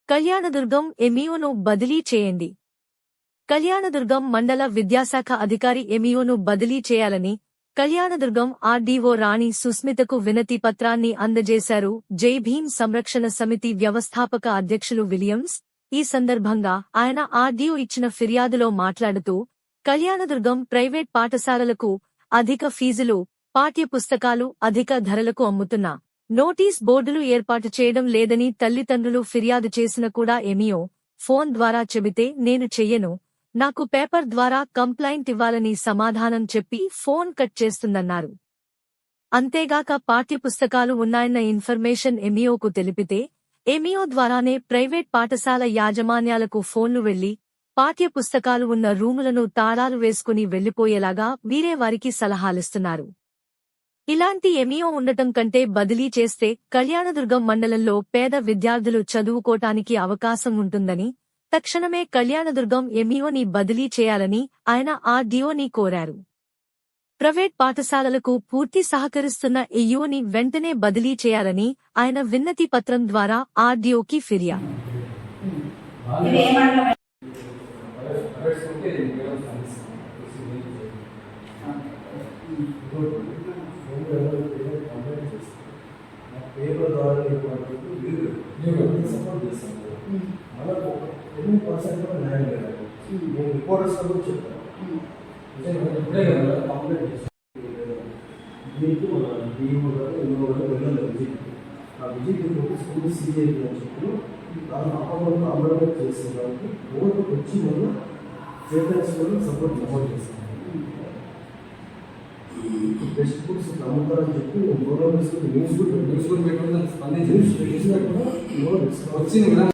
కళ్యాణదుర్గం ఎంఈఓను బదిలీ చేయండి. కళ్యాణదుర్గం మండల విద్యాశాఖ అధికారి ఎంఈఓను బదిలీ చేయాలని కళ్యాణదుర్గం ఆర్డీఓ రాణి సుస్మితకు వినతి పత్రాన్ని అందజేశారు జై భీమ్ సంరక్షణ సమితి వ్యవస్థాపక అధ్యక్షులు విలియమ్స్. ఈ సందర్భంగా ఆయన ఆర్డీఓ ఇచ్చిన ఫిర్యాదులో మాట్లాడుతూ కళ్యాణదుర్గం ప్రైవేట్ పాఠశాలలకు అధిక ఫీజులు, పాఠ్యపుస్తకాలు అధిక ధరలకు అమ్ముతున్నా నోటీస్ బోర్డులు ఏర్పాటు చేయడం లేదని తల్లిదండ్రులు ఫిర్యాదు చేసిన కూడా ఎంఈఓ ఫోన్ ద్వారా చెబితే నేను చెయ్యను, నాకు పేపర్ ద్వారా కంప్లైంట్ ఇవ్వాలని సమాధానం చెప్పి ఫోన్ కట్ చేస్తుందన్నారు. అంతేగాక పాఠ్యపుస్తకాలు ఉన్నాయన్న ఇన్ఫర్మేషన్ ఎంఈఓకు తెలిపితే ఎంఈఓ ద్వారానే ప్రైవేట్ పాఠశాల యాజమాన్యాలకు ఫోన్లు వెళ్లి పాఠ్యపుస్తకాలు ఉన్న రూములను తాళాలు వేసుకుని వెళ్లిపోయేలాగా వీరే వారికి సలహాలిస్తున్నారు. ఇలాంటి ఎంఈఓ ఉండటం కంటే బదిలీ చేస్తే కళ్యాణదుర్గం మండలంలో పేద విద్యార్థులు చదువుకోటానికి అవకాశం ఉంటుందని, తక్షణమే కళ్యాణదుర్గం ఎంఈఓని బదిలీ చేయాలని ఆయన ఆర్డీఓని కోరారు. ప్రైవేట్ పాఠశాలలకు పూర్తి సహకరిస్తున్న ఈఓని వెంటనే బదిలీ చేయాలని ఆయన విన్నతి పత్రం ద్వారా ఆర్డీఓకి ఫిర్యాదు పేపర్ ద్వారా సపోర్ట్ చేస్తాను. మనకు 10% కూడా న్యాయం లేదు. నేను రిపోర్టర్స్ కూడా చెప్తాను. ఇప్పుడే కదా కంప్లైంట్ చేస్తాను. దీనికి మన డిఓ గారు ఎంఓ గారు వెళ్ళాలి విజిట్. ఆ విజిట్ స్కూల్ సీఏ అని చెప్పి దాని అప్పట్లో అమలుమెంట్ చేసేదానికి బోర్డుకు వచ్చి మనం చేతనస్లో సపోర్ట్ చేస్తాను. బెస్ట్ బుక్స్ అమ్ముతారని చెప్పి గవర్నమెంట్ న్యూస్ కూడా స్పందించి వచ్చింది.